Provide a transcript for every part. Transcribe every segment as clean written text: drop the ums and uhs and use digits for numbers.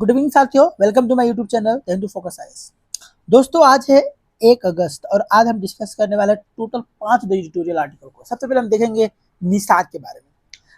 Good evening साथियों, welcome to my YouTube channel Hindu focus IAS. दोस्तों आज है 1 अगस्त और आज हम डिस्कस करने वाले टोटल 5 एडिटोरियल आर्टिकल को। सबसे पहले हम देखेंगे निषाद के बारे में।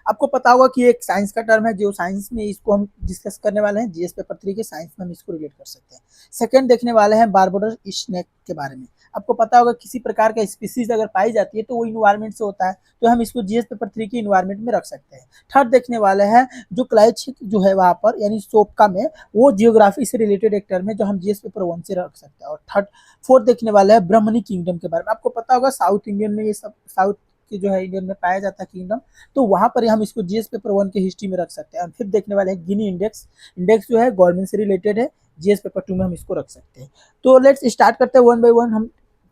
आपको पता होगा कि एक साइंस का टर्म है जो साइंस में इसको हम डिस्कस करने वाले हैं। जीएस पेपर 3 के साइंस में हम इसको रिलेट कर सकते हैं। सेकंड देखने वाले हैं बारबोडस स्नेक के बारे में। आपको पता होगा किसी प्रकार का स्पीसीज अगर पाई जाती है तो वो इन्वायरमेंट से होता है, तो हम इसको जीएस पेपर 3 के इन्वायरमेंट में रख सकते हैं। थर्ड देखने वाले हैं जो क्लाइच जो है वहां पर यानी सोपका में, वो जियोग्राफी से रिलेटेड एक टर्म है जो हम जीएस पेपर 1 से रख सकते हैं। और फोर्थ देखने वाले हैं ब्रह्मणी किंगडम के बारे में। आपको पता होगा साउथ इंडियन में ये सब साउथ की जो है इंडियन में पाया जाता है किंगडम, तो वहां पर हम इसको जीएस पेपर 1 के हिस्ट्री में रख सकते हैं। फिर देखने वाले हैं गिनी इंडेक्स। इंडेक्स जो है गवर्नमेंट से रिलेटेड है, जीएस पेपर 2 में हम इसको रख सकते हैं। तो लेट्स स्टार्ट करते हैं वन बाय वन, हम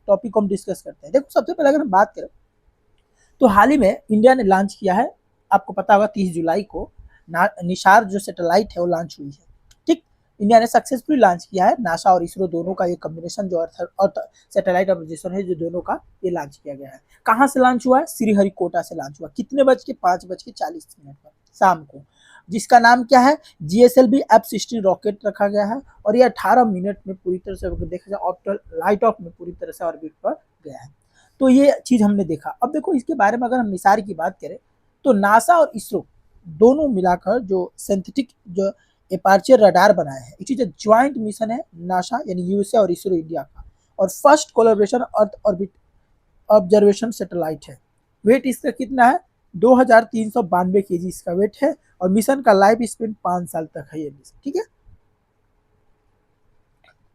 टॉपिक को हम डिस्कस करते हैं। देखो सबसे पहले अगर हम बात करें तो हाल ही में इंडिया ने लॉन्च किया है, आपको पता होगा 30 जुलाई को निशार जो सैटेलाइट है वो लॉन्च हुई है। ठीक, इंडिया ने सक्सेसफुली लॉन्च किया है। नासा और इसरो दोनों का ये कॉम्बिनेशन जो अर्थ सैटेलाइट ऑर्गेनाइजेशन है जो दोनों का ये लॉन्च किया गया है। कहाँ से लॉन्च हुआ है? श्रीहरिकोटा से लॉन्च हुआ। कितने बज के? 5:40 पर शाम को। जिसका नाम क्या है? GSLV F-16 रॉकेट रखा गया है और ये 18 मिनट में पूरी तरह से देखा जाए ऑप्टिकल लाइट ऑफ में पूरी तरह से ऑर्बिट पर गया है। तो ये चीज हमने देखा। अब देखो इसके बारे में अगर हम निसार की बात करें तो नासा और इसरो दोनों मिलाकर जो सिंथेटिक जो एपर्चर रडार बनाए हैं, it is a joint mission है नासा यानी यूएसए और इसरो इंडिया का, और first collaboration earth orbit observation satellite है। वेट इसका कितना है? 2392 केजी इसका वेट है और मिशन का लाइफ स्पेन 5 साल तक है ये मिशन। ठीक है।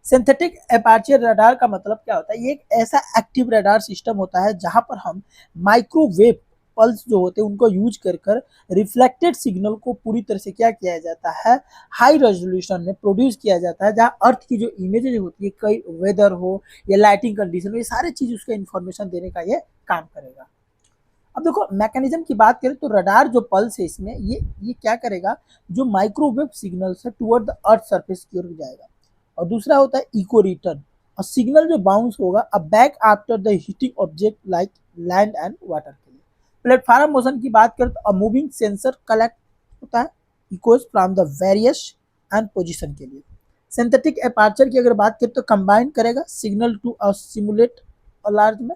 सिंथेटिक एपर्चर रडार का मतलब क्या होता है? ये एक ऐसा एक्टिव रडार सिस्टम होता है जहां पर हम माइक्रोवेव पल्स जो होते हैं उनको यूज कर कर रिफ्लेक्टेड सिग्नल को पूरी तरह से क्या किया जाता है, हाई रेजोल्यूशन में प्रोड्यूस किया जाता है, जहां अर्थ की जो इमेजेस होती है, कई वेदर हो या लाइटिंग कंडीशन हो, ये सारे चीज उसका इंफॉर्मेशन देने का ये काम करेगा। अब देखो मैकेनिज्म की बात करें तो रडार जो पल्स है इसमें ये क्या करेगा, जो माइक्रोवेव सिग्नल से टुवर्ड द अर्थ सरफेस की ओर जाएगा। और दूसरा होता है इको रिटर्न, और सिग्नल जो बाउंस होगा अब back after the hitting object like land and water के लिए। प्लेटफॉर्म मोशन की बात करें तो मूविंग सेंसर कलेक्ट होता है echoes from the various and position के लिए। सिंथेटिक एपर्चर की अगर बात करें तो कंबाइन करेगा सिग्नल टू सिमुलेट लार्ज में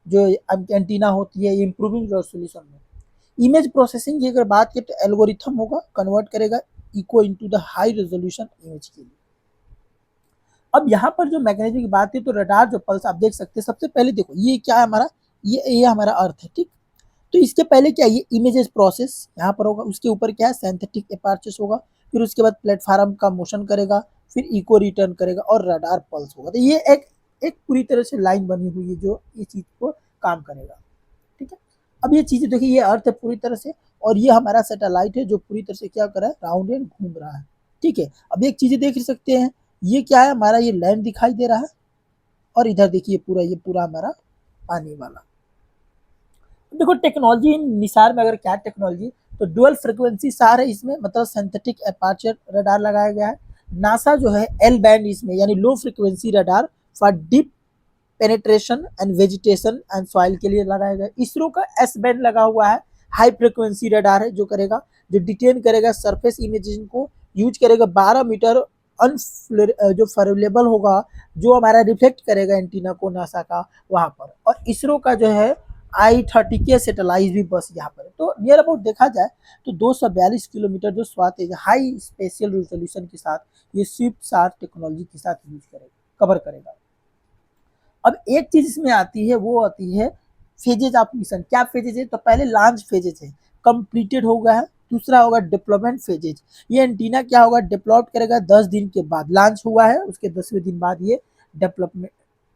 जो एंटीना होती है, इंप्रूविंग रेजोल्यूशन में। इमेज प्रोसेसिंग की अगर बात करें तो एल्गोरिथम होगा, कन्वर्ट करेगा echo into the high resolution image के लिए। अब यहाँ पर जो मैकेनिज्म की बात है तो रडार जो पल्स आप देख सकते हैं, सबसे पहले देखो ये क्या है हमारा, ये हमारा अर्थ है। ठीक, तो इसके पहले क्या, ये इमेजेस प्रोसेस यहाँ पर होगा, उसके ऊपर क्या है सिंथेटिक एपर्चर्स होगा, फिर उसके बाद प्लेटफॉर्म का मोशन करेगा, फिर इको रिटर्न करेगा और रडार पल्स होगा। तो ये एक एक पूरी तरह से लाइन बनी हुई है जो ये चीज को काम करेगा। ठीक है। अब ये चीजें देखिए, ये अर्थ है पूरी तरह से और ये हमारा सैटेलाइट है जो पूरी तरह से क्या कर रहा है, राउंड एंड घूम रहा है। ठीक है। अब एक चीजें देख सकते हैं, ये क्या है हमारा, ये लैंड दिखाई दे रहा है और इधर देखिए पूरा ये पूरा हमारा पानी वाला। देखो टेक्नोलॉजी निसार में अगर क्या टेक्नोलॉजी, तो डुअल फ्रिक्वेंसी सार है इसमें, मतलब सिंथेटिक एपर्चर रडार लगाया गया है। नासा जो है एल बैंड इसमें यानी low frequency radar for deep penetration and vegetation and soil के लिए लगाया गया। इसरो का एस बैंड लगा हुआ है, हाई फ्रिक्वेंसी रडार है जो करेगा, जो डिटेन करेगा सरफेस इमेजिंग को, यूज करेगा 12 मीटर जो फॉरलेबल होगा, जो हमारा रिफ्लेक्ट करेगा एंटीना को नासा का वहां पर। और इसरो का जो है I-30 के सैटेलाइट भी बस यहाँ पर है। तो नियर अबाउट देखा जाए तो 242 किलोमीटर जो स्वात है हाई स्पेशियल रेजोल्यूशन के साथ ये स्विफ्ट सार टेक्नोलॉजी के साथ यूज करेगा, कवर करेगा। अब एक चीज इसमें आती है, वो आती है फेजेज ऑफ मिशन। क्या फेजेज है? तो पहले लॉन्च फेजेज है, कंप्लीटेड हो गया है। दूसरा होगा डिप्लॉयमेंट फेजेज, ये एंटीना क्या होगा, डिप्लॉयड करेगा 10 दिन के बाद। लॉन्च हुआ है उसके 10वें दिन बाद ये डेवलपमेंट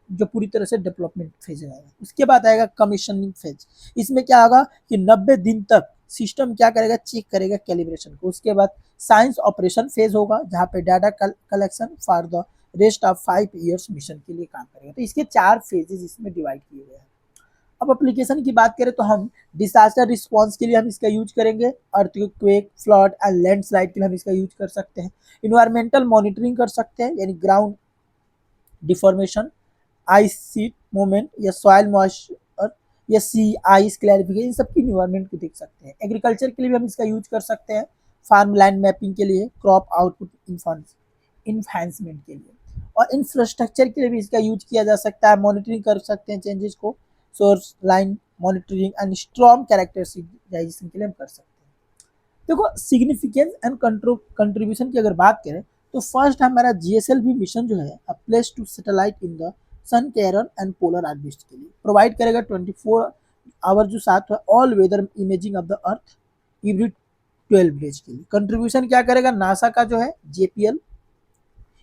जो पूरी तरह से डेवलपमेंट फेज आएगा। उसके बाद आएगा कमीशनिंग फेज। इसमें क्या होगा कि 90 दिन तक सिस्टम क्या करेगा, चेक करेगा कैलिब्रेशन को। उसके बाद साइंस ऑपरेशन फेज होगा जहाँ पे data collection for the rest of 5 years mission के लिए काम करेगा। तो इसके 4 फेजेस इसमें डिवाइड किए गए हैं। अब एप्लीकेशन की बात करें तो हम डिजास्टर रिस्पांस के लिए हम इसका यूज करेंगे, अर्थक्वेक, फ्लड एंड लैंडस्लाइड के लिए हम इसका यूज कर सकते हैं। इन्वायरमेंटल मॉनिटरिंग कर सकते हैं यानी ground deformation, ice seat movement या सॉइल मॉइस्चर या सी आइस क्लैरिफिकेशन, इन सब की इन्वायरमेंट को देख सकते हैं। एग्रीकल्चर के लिए भी हम इसका यूज कर सकते हैं, फार्म लैंड मैपिंग के लिए, क्रॉप आउटपुट इन्हांसमेंट के लिए, और इंफ्रास्ट्रक्चर के लिए भी इसका यूज किया जा सकता है। मॉनिटरिंग कर सकते हैं चेंजेस को, source line monitoring and strong characterization के लिए हम कर सकते हैं। देखो सिग्निफिकेंस एंड कंट्रीब्यूशन की अगर बात करें तो फर्स्ट हमारा जीएसएलवी मिशन जो है a place to satellite in the sun कैरन एंड पोलर आर्बिस्ट के लिए प्रोवाइड करेगा 24 आवर जो साथ है all weather imaging of the earth every 12 days के लिए। कंट्रीब्यूशन क्या करेगा नासा का जो है जेपीएल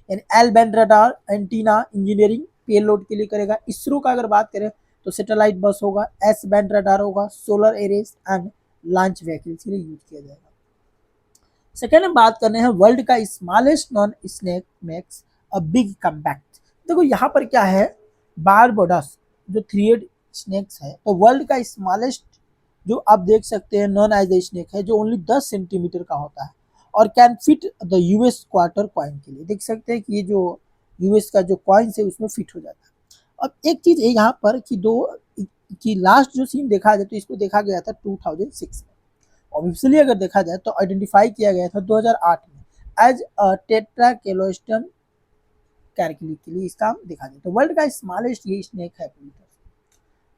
यानी L band radar antenna engineering payload के लिए करेगा। इसरो का अगर बात करें तो सैटेलाइट बस होगा, एस बैंड रडार होगा, solar arrays and launch vehicles के लिए यूज किया जाएगा। सेकेंड हम बात करने हैं वर्ल्ड का smallest non snake makes a big compact. देखो यहाँ पर क्या है, बारबोडस जो थ्री स्नेक्स है तो वर्ल्ड का स्मॉलेस्ट जो आप देख सकते हैं नॉन एज स्नेक है जो ओनली 10 सेंटीमीटर का होता है और can fit the US quarter coin के लिए। देख सकते हैं कि ये जो यूएस का जो कॉइन्स है उसमें फिट हो जाता है। अब एक चीज है यहाँ पर कि दो कि लास्ट जो सीन देखा जाए तो इसको देखा गया था 2006 में। ऑब्वियसली अगर देखा जाए तो आइडेंटिफाई किया गया था 2008 में एज अ टेट्राकेलोस्टम कैरकली के लिए इसका देखा जाए तो वर्ल्ड का स्मॉलेस्ट ये स्नेक है पूरी तरह से।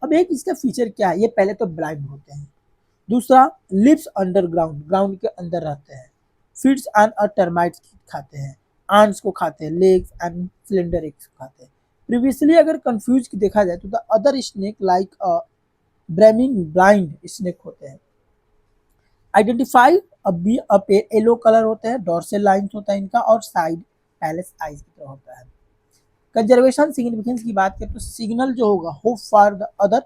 अब एक इसका फीचर क्या है, ये पहले तो ब्लाइंड होते हैं, दूसरा लिव्स अंडरग्राउंड ग्राउंड के अंदर रहते हैं, फीड्स ऑन अ टर्माइट्स खाते हैं, आंट्स को खाते हैं, लेग्स एंड सिलेंडर एग्स खाते हैं। प्रीवियसली अगर कंफ्यूज देखा जाए तो the other snake like a brahminy blind snake होते हैं। आइडेंटिफाई अब येलो कलर होते हैं, डोर्सल लाइंस होता है इनका और साइड पैलेस आइज की तरह होता है। कंजर्वेशन सिग्निफिकेंस की बात करें तो सिग्नल जो होगा hope for the other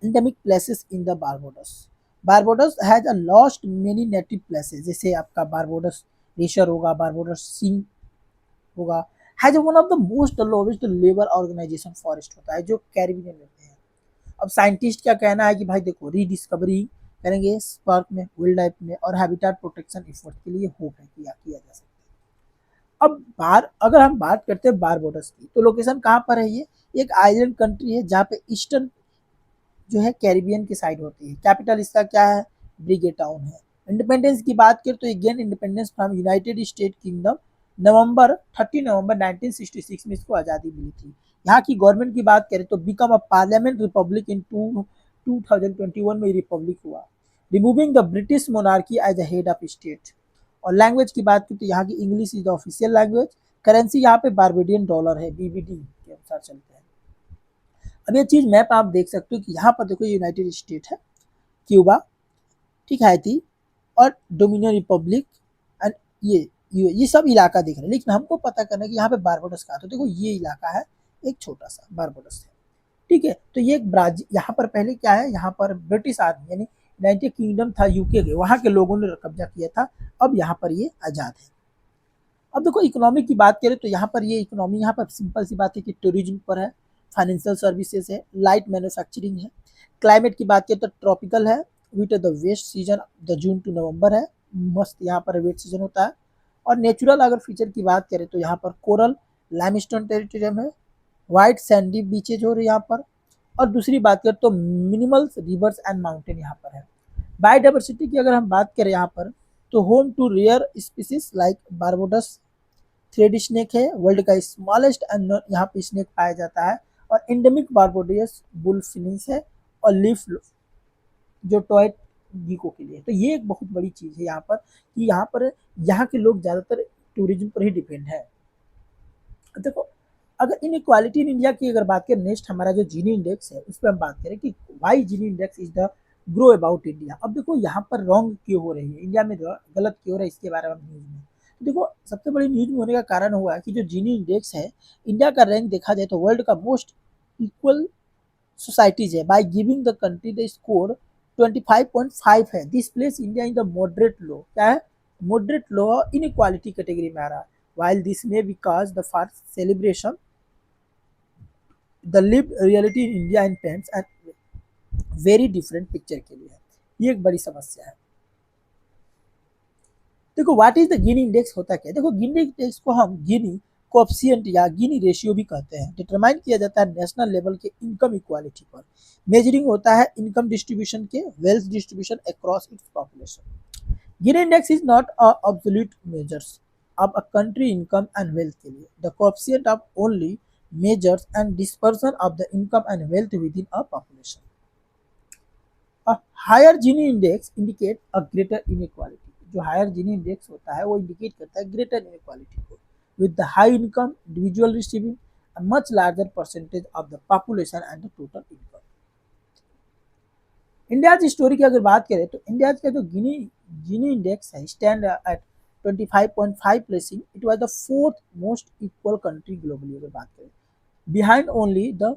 endemic places in the Barbados. Barbados has a lost many native places जैसे आपका बारबोडस रेशर होगा, बारबोडस सिंग होगा, has one of the most lowest labour organization forest होता है जो कैरिबियन रहते हैं। अब साइंटिस्ट का कहना है कि भाई देखो रीडिस्कवरी करेंगे स्पार्क में, वाइल्ड लाइफ में और हैबिटेट प्रोटेक्शन एफर्ट के लिए होप है किया जा सकता है। अब अगर हम बात करते हैं बारबोडस की तो लोकेशन कहाँ पर है, ये एक आइलैंड कंट्री है जहाँ पे ईस्टर्न जो है कैरिबियन की साइड होती है। कैपिटल इसका क्या है, ब्रिगे टाउन है। इंडिपेंडेंस की बात करें तो again independence from United State Kingdom November 1966 में इसको आज़ादी मिली थी। यहाँ की गवर्नमेंट की बात करें तो become a parliament republic in 2021 में रिपब्लिक हुआ, removing the British monarchy as a head of state. और लैंग्वेज की बात करें तो यहाँ की English is the official language. Currency यहाँ पे बारबेडियन डॉलर है, बीबीडी के अनुसार चलते हैं। अब ये चीज मैप आप देख सकते हो कि यहाँ पर देखो यूनाइटेड स्टेट है, क्यूबा, ठीक है, हाइती और डोमिनियन रिपब्लिक एंड ये सब इलाका दिख रहा है। लेकिन हमको पता करना है कि यहाँ पे बारबोडस कहाँ, तो देखो ये इलाका है एक छोटा सा बारबोडस है, ठीक है। तो ये एक ब्राजील, यहाँ पर पहले क्या है, यहाँ पर ब्रिटिश आर्मी यानी यूनाइटेड किंगडम था, यूके के, वहाँ के लोगों ने कब्जा किया था। अब यहाँ पर ये आजाद है। अब देखो इकोनॉमी की बात करें तो यहाँ पर ये इकोनॉमी यहाँ पर सिंपल सी बात है कि टूरिज्म पर है, फाइनेंशियल सर्विसेज है, लाइट मैन्युफैक्चरिंग है। क्लाइमेट की बात करें तो ट्रॉपिकल है with the west season the June to November है, मस्त यहाँ पर वेट सीजन होता है। और नेचुरल अगर फीचर की बात करें तो यहाँ पर कोरल लाइमस्टोन टेरिटोरियम है, वाइट सैंडी बीचेज हो रही है यहाँ पर। और दूसरी बात करें तो मिनिमल रिवर्स एंड माउंटेन यहाँ पर है। बायोडाइवर्सिटी की अगर हम बात करें यहाँ पर तो home to rare species like Barbados thread snake है, वर्ल्ड का स्मॉलेस्ट एंड यहाँ पे स्नेक पाया जाता है। और एंडेमिक बारबोडियस बुल फिनिश है और लीफ जो टॉय गीको के लिए। तो ये एक बहुत बड़ी चीज है यहाँ पर कि यहाँ के लोग ज्यादातर टूरिज्म पर ही डिपेंड है। देखो अगर इनइक्वालिटी इन इंडिया की अगर बात करें, नेक्स्ट हमारा जो जीनी इंडेक्स है उस पर हम बात करें कि why Gini index is the grow about India. अब देखो यहाँ पर रॉन्ग क्यों हो रही है, इंडिया में गलत क्यों हो रहा है, इसके बारे में न्यूज में देखो सबसे बड़ी न्यूज में होने का कारण हुआ है कि जो जीनी इंडेक्स है इंडिया का रैंक देखा जाए तो वर्ल्ड का मोस्ट इक्वल सोसाइटीज है by giving the country the score 25.5 है। This place India in the moderate low, क्या है, मॉडरेट लो इनइक्वालिटी कैटेगरी में आ रहा है। while this may because the first celebration the lived reality in India and paints and very different picture के लिए है। ये एक बड़ी समस्या है। देखो what is the Gini index होता क्या है, देखो गिनी इंडेक्स को हम गिनी कोएफिशिएंट या गिनी रेशियो भी कहते हैं। डिटरमाइन किया जाता है नेशनल लेवल के इनकम इक्वालिटी पर। मेजरिंग होता है इनकम डिस्ट्रीब्यूशन के, wealth distribution across its population. Gini index is not a absolute measures of a country income and wealth के लिए the coefficient of only measures and dispersion of the income and wealth within a population. A higher Gini index indicate a greater inequality. जो higher Gini index होता है वो indicate करता है greater inequality को with the high income individual receiving a much larger percentage of the population and the total income. India की story की अगर बात करें तो इंडिया का जो गिनी इंडेक्स है stand at 25.5 placing it was the fourth most equal country globally अगर बात करें behind only the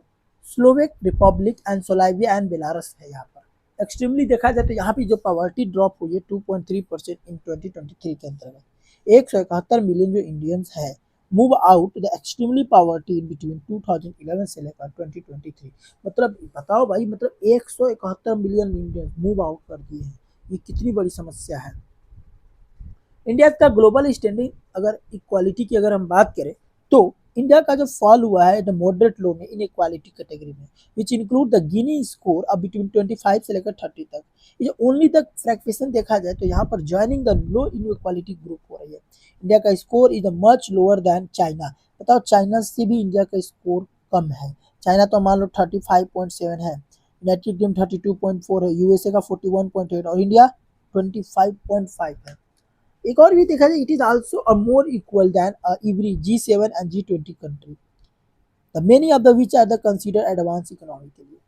Slovak Republic and Slovenia and Belarus है यहाँ पर एक्सट्रीमली देखा जाए तो यहाँ पे जो पॉवर्टी ड्रॉप हुई है 2.3% इन 2023 के अंतर्गत 171 मिलियन जो इंडियंस है move out the extremely poverty in between 2011 से लेकर 2023 मतलब बताओ भाई मतलब 171 मिलियन इंडियंस मूव आउट कर दिए हैं ये कितनी बड़ी समस्या है इंडिया का ग्लोबल स्टैंडिंग अगर इक्वालिटी की अगर हम बात करें तो इंडिया का जो फॉल हुआ है द मॉडरेट लो में इन इक्वालिटी कैटेगरी में which include the Guinea score अब बिटवीन 25 से लेकर 30 तक ये जो ओनली द फ्रैक्शन देखा जाए तो यहाँ पर joining the low in equality group हो रही है इंडिया का score is much lower than China बताओ चाइना से भी इंडिया का स्कोर कम है चाइना तो मान लो 35.7 है यूनाइटेड किंगडम 32.4 है यूएसए का 41.8 और इंडिया 25.5 है एक और भी देखा जाए it is also a more equal than every G7 and G20 country the many of the which are the consider advance economy के लिए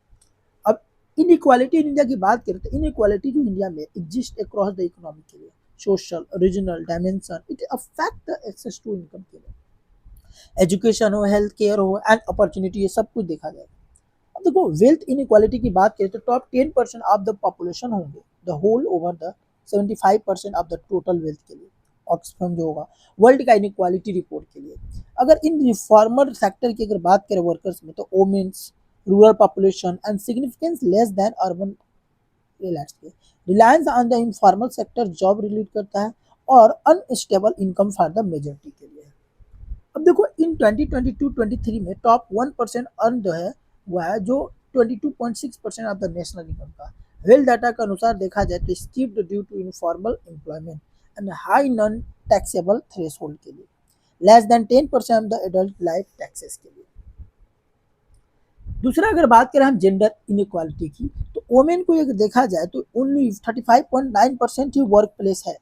अब इनइक्वालिटी इन इंडिया की बात करें तो इनइक्वालिटी जो इंडिया में एग्जिस्ट अक्रॉस द इकोनॉमी के लिए social regional dimension it affect the access to income के लिए एजुकेशन हो हेल्थ केयर हो एंड अपॉर्चुनिटी ये सब कुछ देखा जाएगा अब देखो वेल्थ इनइक्वालिटी की बात करें तो टॉप 10% ऑफ द पॉपुलेशन होंगे the whole over the 75% of the total wealth के लिए ऑक्सफैम जो होगा वर्ल्ड का इनइक्वालिटी रिपोर्ट के लिए अगर इन रिफॉर्मर सेक्टर की अगर बात करें वर्कर्स में तो women's rural population and significance less than urban reliance on the informal sector job relate करता है और unstable income for the majority के लिए अब देखो इन 2022-23 में टॉप 1% अर्न जो है हुआ है जो 22.6% ऑफ द नेशनल इनकम का वेल डाटा के अनुसार देखा जाए तो skipped due to informal employment and high non taxable threshold के लिए less than 10% of the adult life taxes के लिए दूसरा अगर बात करें हम जेंडर इनइक्वालिटी की तो वोमेन को अगर देखा जाए तो ओनली 35.9% ही वर्क प्लेस है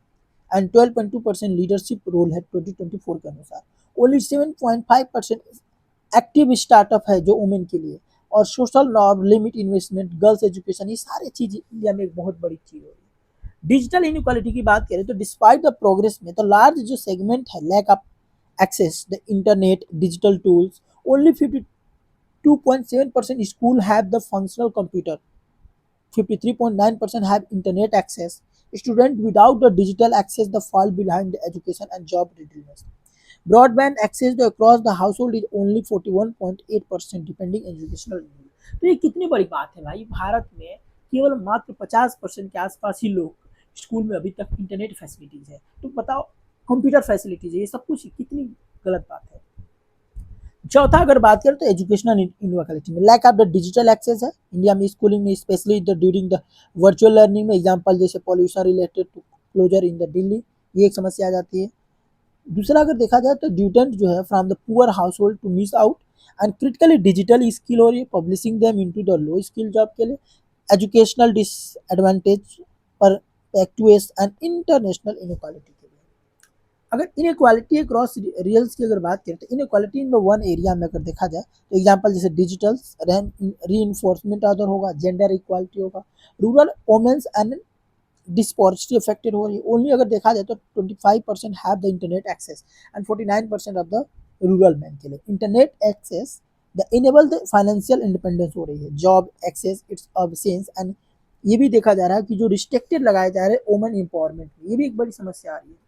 एंड 12.2% लीडरशिप रोल है 2024 के अनुसार ओनली 7.5% एक्टिव स्टार्टअप है जो वुमेन के लिए और social norm limit investment girls education ये सारी चीज इंडिया में एक बहुत बड़ी चीज हो रही है डिजिटल इनइक्वालिटी की बात करें तो डिस्पाइट द प्रोग्रेस में तो लार्ज जो सेगमेंट है lack of access the internet digital tools only 52.7% school have the functional computer 53.9% have internet access students without the digital access the fall behind the education and job readiness broadband access the across the household is only 41.8% depending educational level तो ये कितनी बड़ी बात है भाई भारत में केवल मात्र 50% के आसपास ही लोग स्कूल में अभी तक इंटरनेट फैसिलिटीज है तो बताओ कंप्यूटर फैसिलिटीज है ये सब कुछ कितनी गलत बात है चौथा अगर बात करें तो एजुकेशनल इनइक्वालिटी में lack of the digital access है इंडिया में स्कूलिंग में specially during the virtual learning में एग्जांपल जैसे pollution related to closure in the Delhi ये एक समस्या आ जाती है दूसरा अगर देखा जाए तो ड्यूटेंट जो है from the poor household to miss out and critically digital skill हो रही है publishing them into the low skill job के लिए एजुकेशनल डिसएडवांटेज पर एक्टुएस एंड इंटरनेशनल इनइक्वालिटी के लिए अगर इनइक्वालिटी अक्रॉस रियल्स की अगर बात करें तो inequality in the one area में अगर देखा जाए तो एग्जांपल जैसे डिजिटल री अदर होगा जेंडर इक्वालिटी होगा rural womens and disopportunity affected हो रही है ओनली अगर देखा जाए तो 25% have the internet access and 49% of the rural man के लिए internet access the enable the financial independence हो रही है job access its absence and ये भी देखा जा रहा है कि जो रिस्ट्रिक्टेड लगाए जा रहे हैं वुमेन एम्पावरमेंट में ये भी एक बड़ी समस्या आ रही है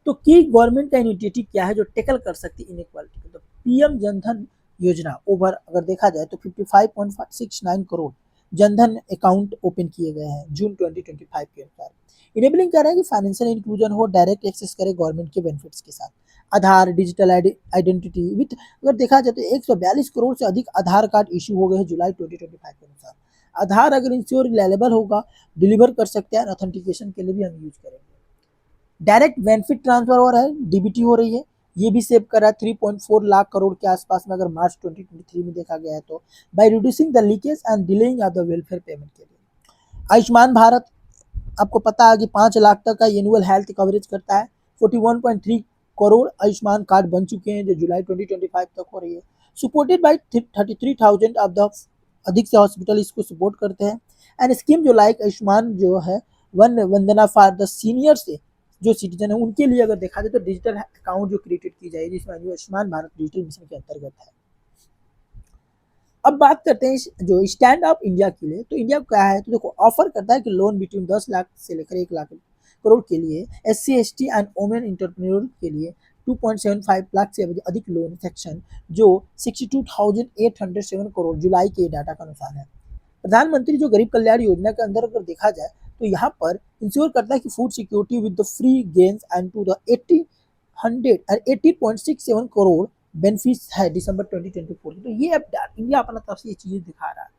तो की गवर्नमेंट का इनिशिएटिव क्या है जो टेकल कर सकती है इनइक्वालिटी को तो पीएम जनधन योजना ओवर अगर देखा जाए तो 55.69 करोड़ जनधन अकाउंट ओपन किए गए हैं जून 2025 के अनुसार इनेबलिंग कर रहा है कि फाइनेंशियल इंक्लूजन हो डायरेक्ट एक्सेस करे गवर्नमेंट के बेनिफिट्स के साथ आधार डिजिटल आइडेंटिटी विथ अगर देखा जाए तो 142 करोड़ से अधिक आधार कार्ड इशू हो गए हैं जुलाई 2025 के अनुसार आधार अगर इंश्योर रिलायबल होगा, डिलीवर कर सकते हैं, ऑथेंटिकेशन के लिए भी हम यूज करेंगे। डायरेक्ट बेनिफिट ट्रांसफर हो रहा है, डीबीटी हो रही है, ये भी सेव कर रहा है 3.4 लाख करोड़ के आसपास में अगर मार्च 2023 में देखा गया है तो, by reducing the leakage and delaying of the welfare payment के लिए। आयुष्मान भारत आपको पता है कि 5 लाख तक का एनुअल हेल्थ कवरेज करता है। 41.3 करोड़ आयुष्मान कार्ड बन चुके हैं जो जुलाई 2025 तक हो रही है। सपोर्टेड बाय 33,000 ऑफ द अधिक से हॉस्पिटल इसको सपोर्ट करते हैं। एंड स्कीम जो लाइक आयुष्मान जो है one Vandana for the senior से जो सिटीजन है उनके लिए अगर देखा जाए तो डिजिटल अकाउंट जो क्रिएटेड की जाएगी जिसमें आयुष्मान भारत डिजिटल मिशन के अंतर्गत है। अब बात करते हैं जो स्टैंड अप इंडिया के लिए, तो इंडिया क्या है तो देखो ऑफर करता है कि लोन बिटवीन 10 लाख से लेकर 1 लाख करोड़ के लिए, SC ST and women entrepreneur के लिए 2.75 लाख से अधिक लोन सेक्शन जो 62,807 करोड़ जुलाई के डाटा के अनुसार है। प्रधानमंत्री जो गरीब कल्याण योजना के अंदर अगर देखा जाए तो यहाँ पर इंश्योर करता है कि food security with the free gains and to the 80.67 crore benefits है दिसंबर 2024 तो ये अब इंडिया अपना तरफ से ये चीजें दिखा रहा है।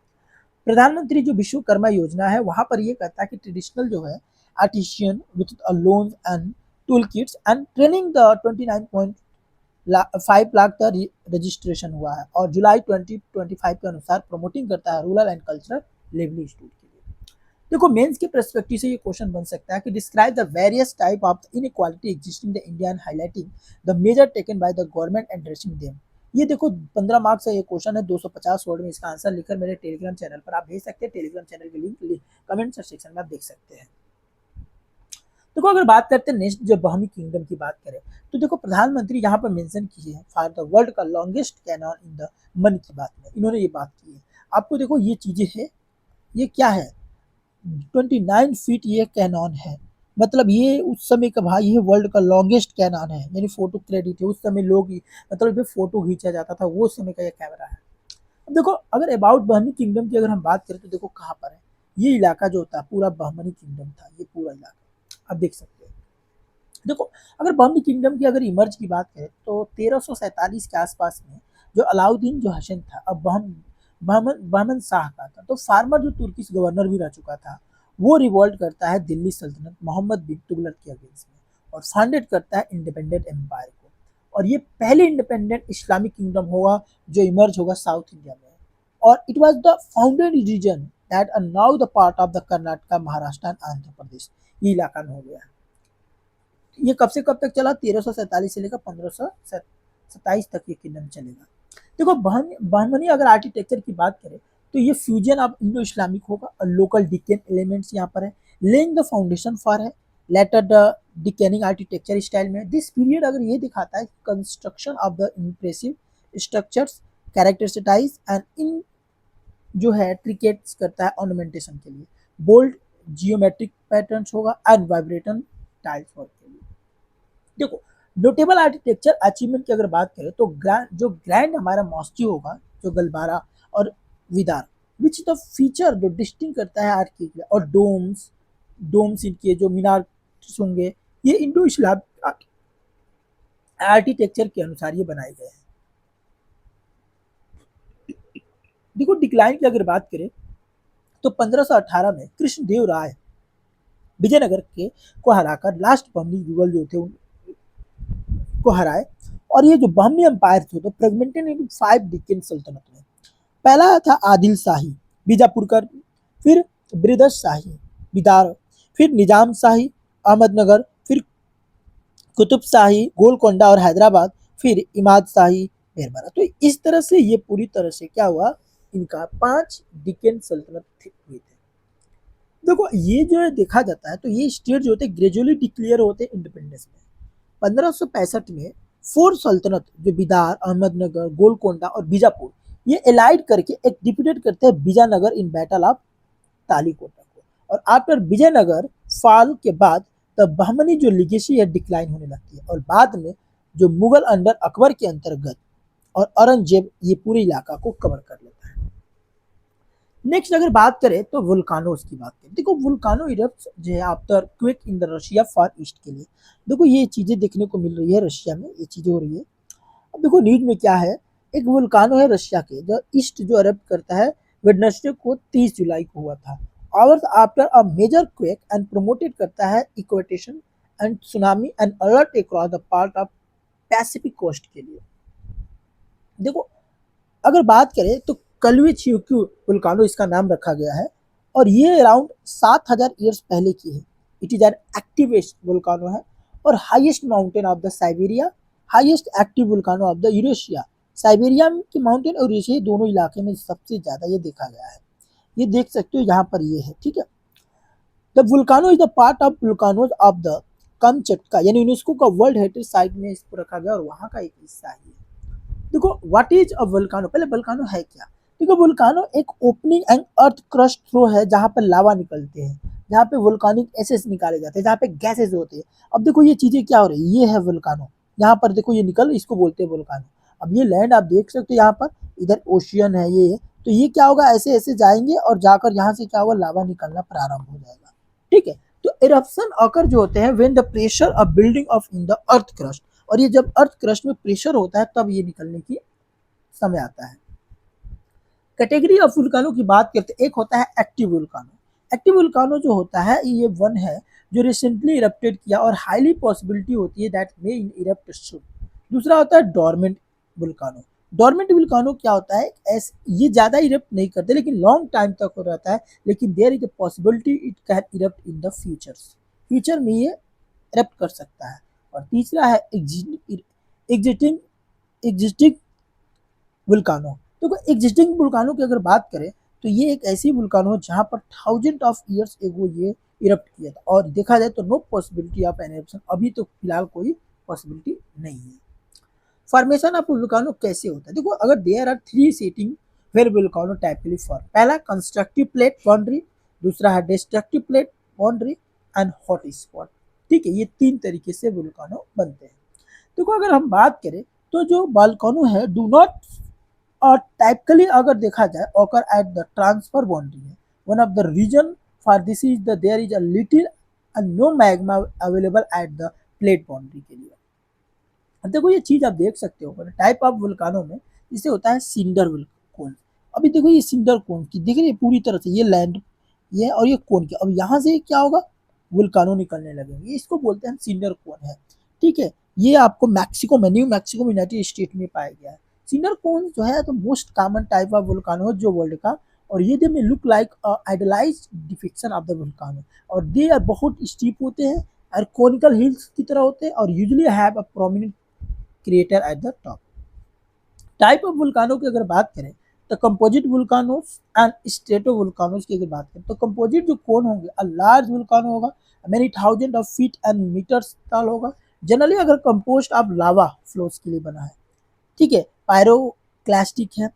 प्रधानमंत्री जो विश्वकर्मा योजना है वहां पर ये कहता है कि ट्रेडिशनल जो है artisan with loan and tool Kitts and training the 29.5 lakh का रजिस्ट्रेशन हुआ है और जुलाई 2025 के अनुसार प्रमोटिंग करता है रूरल एंड कल्चरल लिवलीहुड के लिए। देखो मेंस के पर्सपेक्टिव से ये क्वेश्चन बन सकता है कि describe the various type of inequality existing the India and highlighting the major taken by the government addressing them. ये देखो 15 मार्क्स का ये क्वेश्चन है, 250 वर्ड में इसका आंसर लिखकर मेरे टेलीग्राम चैनल पर आप भेज सकते हैं। टेलीग्राम चैनल के लिंक कमेंट सेक्शन में आप देख सकते हैं। देखो अगर बात करते हैं नेक्स्ट जब बहमी किंगडम की बात करें तो देखो प्रधानमंत्री यहाँ पर मेंशन की है फॉर द वर्ल्ड का लॉन्गेस्ट कैनॉन इन द मन की बात में इन्होंने ये बात की है। आपको देखो ये चीजें है, ये क्या है 29 फीट ये कैनॉन है, मतलब ये उस समय का भाई ये वर्ल्ड का लॉन्गेस्ट कैनॉन है, यानी फोटो क्रेडिट है उस समय लोग मतलब फोटो खींचा जाता था वो समय का ये कैमरा है। अब देखो अगर अबाउट बहमनी किंगडम की अगर हम बात करें तो देखो कहाँ पर है ये इलाका जो होता है पूरा बहमनी किंगडम था, ये पूरा इलाका आप देख सकते हैं। देखो अगर बहमनी किंगडम की अगर इमर्ज की बात करें तो 1347 के आसपास में जो अलाउद्दीन जो हसन था अब बहमन शाह का था, तो फार्मर जो तुर्किश गवर्नर भी रह चुका था वो रिवॉल्ट करता है दिल्ली सल्तनत मोहम्मद बिन तुगलक के अगेंस्ट में और फाउंडेड करता है इंडिपेंडेंट एम्पायर को। और ये पहले इंडिपेंडेंट इस्लामिक किंगडम होगा जो इमर्ज होगा साउथ इंडिया में और it was the founded region that are now the part of the Karnataka Maharashtra and Andhra Pradesh, ये इलाका में हो गया। ये कब से कब तक चला 1347 से लेकर 1527 तक ये किंगडम चलेगा। देखो बहमनी अगर आर्किटेक्चर की बात करें तो ये फ्यूजन ऑफ इंडो इस्लामिक होगा और लोकल डिकेन एलिमेंट्स यहाँ पर है, लेइंग द फाउंडेशन फॉर है लेटर द डिकेनिंग आर्किटेक्चर स्टाइल में। दिस पीरियड अगर ये दिखाता है construction of the impressive structures characterise and in जो है ट्रिकेट्स करता है ऑर्नामेंटेशन के लिए, बोल्ड जियोमेट्रिक पैटर्न्स होगा एंड वाइब्रेटन टाइल्स वर्क के लिए। देखो नोटेबल आर्किटेक्चर अचीवमेंट की अगर बात करें तो ग्रैंड हमारा मॉस्की होगा जो गलबारा और विदार विच द फीचर जो डिस्टिंग करता है आर्की और डोम्स इनके जो मीनार होंगे ये इंडो इस्लामिक आर्किटेक्चर के अनुसार ये बनाए गए हैं। देखो डिक्लाइन की अगर बात करें तो 1518 में कृष्णदेव राय विजयनगर के को हराकर लास्ट बहमनी युगल जो थे को हराए और ये जो बहमनी एम्पायर थे तो फ्रेगमेंटेड इनटू 5 डिकेन सल्तनत में। पहला था आदिल शाही बीजापुर का, फिर ब्रिदर्स शाही बिदार, फिर निजाम शाही अहमदनगर, फिर कुतुब शाही गोलकोंडा और हैदराबाद, फिर इमाद शाही मेरबरा। तो इस तरह से ये पूरी तरह से क्या हुआ इनका 5 डिकेन सल्तनत हुए थे। देखो ये जो है देखा जाता है तो ये स्टेट जो होते ग्रेजुअली डिक्लेयर होते इंडिपेंडेंस में। 1565 में 4 सल्तनत जो बिदार अहमदनगर गोलकोंडा और बीजापुर ये एलाइड करके एक डिप्यूटेड करते हैं Vijayanagara in battle of Talikota को और आफ्टर विजयनगर फॉल के बाद तब बहमनी जो लिगेसी है डिक्लाइन होने लगती है और बाद में जो मुगल अंडर अकबर के अंतर्गत और औरंगजेब ये पूरे इलाका को कवर कर लेता है। नेक्स्ट अगर बात करें तो वुल्कानोस की बात करें, देखो वुल्कानो इरप्ट जो है after quick in the Russia for east के लिए, देखो ये चीजें देखने को मिल रही है रशिया में ये चीजें हो रही है। अब देखो न्यूज में क्या है एक वुल्कानो है रशिया के जो ईस्ट जो इरप्ट करता है वेडनेसडे को 30 जुलाई को हुआ था। Hours after a major quake and promoted करता है इक्वेटेशन and tsunami and alert across the part of Pacific coast के लिए। देखो, अगर बात करें तो कल्वीचियोक्यू वुल्कानो इसका नाम रखा गया है और ये अराउंड 7000 ईयर्स पहले की है। It is an activest volcano है और highest mountain of the Siberia, highest active volcano of the Eurasia. Siberia की माउंटेन और यूरेशिया दोनों इलाके में सबसे ज्यादा ये देखा गया है। ये देख सकते हो यहाँ पर ये है, ठीक है। The volcano is the part of volcanoes of the Kamchatka, यानी यूनेस्को का वर्ल्ड हेरिटेज साइट में इसको रखा गया और वहाँ का एक हिस्सा है। देखो, व्हाट इज अ वुल्कानो, पहले वुल्कानो है क्या। देखो, वुल्कानो एक opening and earth crust through है जहाँ पर लावा निकलते हैं, जहाँ पे वुल्कानिक एसेस निकाले जाते हैं, जहाँ पे गैसेस होते हैं। अब देखो ये चीजें क्या हो रही है, ये है वुल्कानो, यहाँ पर देखो ये निकल, इसको बोलते हैं वुल्कानो। अब ये लैंड आप देख सकते हो, यहाँ पर इधर ओशियन है ये, तो ये क्या होगा, ऐसे ऐसे जाएंगे और जाकर यहाँ से क्या होगा, लावा निकलना प्रारंभ हो जाएगा, ठीक है। तो इरप्शन अकर जो होते हैं when the pressure of building of in the earth crust, और ये जब अर्थ क्रस्ट में प्रेशर होता है तब ये निकलने की समय आता है। कैटेगरी ऑफ वुल्कानो की बात करते हैं, एक होता है एक्टिव वुल्कानो। एक्टिव वुल्कानो जो होता है ये वन है जो रिसेंटली इरप्टेड किया और हाईली पॉसिबिलिटी होती है दैट मे इरप्ट सून। दूसरा होता है डोरमेंट वुल्कानो। डोरमेंट वुल्कानो क्या होता है, ये ज्यादा इरप्ट नहीं करते लेकिन लॉन्ग टाइम तक हो रहता है, लेकिन there is a possibility it can erupt in the future में ये इरप्ट कर सकता है। और तीसरा है एग्जिस्टिंग एग्जिस्टिंग वुल्कानो। तो एग्जिस्टिंग वुल्कानो की अगर बात करें तो ये एक ऐसी वुल्कानो है जहाँ पर थाउजेंड ऑफ ईयर्स एगो ये इरप्ट किया था और देखा जाए तो no possibility of an eruption, अभी तो फिलहाल कोई पॉसिबिलिटी नहीं है। फॉर्मेशन ऑफ वुल्कानो कैसे होता है, देखो अगर there are three setting where volcano typically form. पहला कंस्ट्रक्टिव प्लेट बाउंड्री, दूसरा है destructive plate boundary and hot spot, ठीक है। ये तीन तरीके से वुल्कानो बनते हैं। देखो अगर हम बात करें तो जो वुल्कानो है डू नॉट, और टाइपिकली अगर देखा जाए occur at the transfer boundary है। One of the reason for this is the there is a little and no magma available at the plate boundary के लिए। अब देखो ये चीज आप देख सकते हो टाइप ऑफ वुल्कानो में, इसे होता है सिंडर कोन। अभी देखो ये सिंडर कोन की दिख रही है पूरी तरह से, ये लैंड ये और ये कोन की, अब यहाँ से क्या होगा, वुल्कानो निकलने लगेंगे, इसको बोलते हैं सिंडर कोन है, ठीक है। ये आपको मैक्सिको में, न्यू मैक्सिको में यूनाइटेड स्टेट में पाया गया है। सिंडर कोन जो है तो most common type of volcano जो वर्ल्ड का, और ये दे में look like idealised depiction of the volcano, और दे आर बहुत स्टीप होते हैं और कोनिकल हिल्स की तरह होते हैं और usually have a prominent crater at the top. Type of volcano की अगर बात करें तो composite volcanoes and strato volcanoes की अगर बात करें तो कंपोजिट जो कोन होंगे अ लार्ज वुल्कानो होगा, many thousand of feet and metres तल होगा, जनरली अगर कंपोस्ट ऑफ लावा फ्लोस के लिए बना है, ठीक है। पायरोक्लास्टिक है,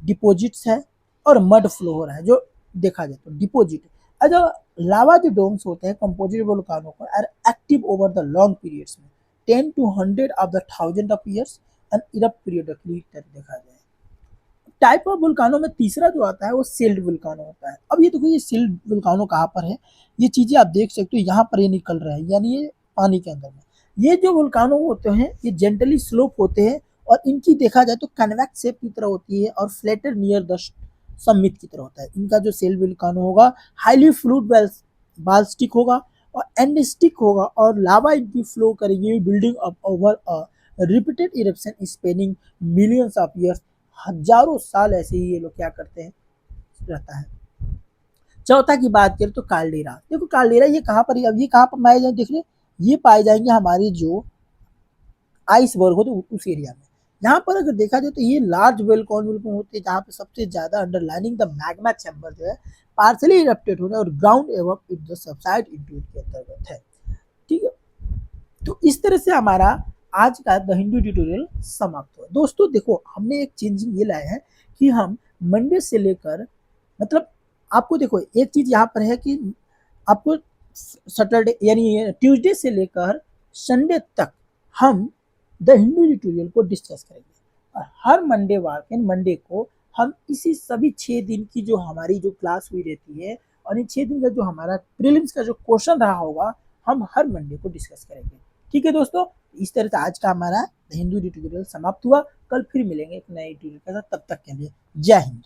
डिपोजिट्स है और मड फ्लो हो रहा है जो देखा जाए तो डिपोजिट। जो लावा जो डोम्स होते हैं कंपोजिट वोल्कानो को are active over the long periods में 10 to 100 of the thousand of years and erupt periodically देखा जाए। टाइप ऑफ वुल्कानो में तीसरा जो आता है वो सिल्ड वुल्कानो होता है। अब ये देखो ये सिल्ड वुल्कानो कहाँ पर है, ये चीजें आप देख सकते हो यहाँ पर ये निकल रहा है, यानी ये पानी के अंदर में। ये जो वुल्कानो होते हैं ये जेंटली स्लोप होते हैं और इनकी देखा जाए तो कन्वेक्स शेप की तरह होती है और फ्लैटर नियर द समिट की तरह होता है। इनका जो सेल वुल्कानो होगा हाईली फ्लूइड बाल्स्टिक होगा और एंडस्टिक होगा और लावा इनकी फ्लो करेगी building up over a repeated eruption spanning millions of years. हजारों साल ऐसे ही ये लोग क्या करते हैं, रहता है। चौथा की बात करें तो काल्डेरा। देखो काल्डेरा ये कहाँ पर, अब ये कहाँ पर पाए जाएंगे, देख रहे ये पाए जाएंगे हमारी जो आइसबर्ग होते उस एरिया में। यहाँ पर अगर देखा जाए तो ये लार्ज वेलकॉन होते हैं जहाँ पे सबसे ज्यादा अंडरलाइनिंग द मैग्मा चैम्बर जो है पार्सली इरप्टेड हो रहा है और ग्राउंड एवं it the subside into it के अंतर्गत है, ठीक है। तो इस तरह से हमारा आज का द हिंदू ट्यूटोरियल समाप्त हुआ। दोस्तों देखो हमने एक चेंजिंग ये लाया है कि हम मंडे से लेकर, मतलब आपको देखो एक चीज यहाँ पर है कि आपको सैटरडे यानी ट्यूसडे से लेकर संडे तक हम द हिंदू ट्यूटोरियल को डिस्कस करेंगे और हर मंडे को हम इसी सभी 6 दिन की जो हमारी जो क्लास हुई रहती है और इन 6 दिन का जो हमारा प्रीलिम्स का जो क्वेश्चन रहा होगा हम हर मंडे को डिस्कस करेंगे, ठीक है दोस्तों। इस तरह से आज का हमारा हिंदू ट्यूटोरियल समाप्त हुआ। कल फिर मिलेंगे एक नए ट्यूटोरियल के साथ, तब तक के लिए जय हिंद।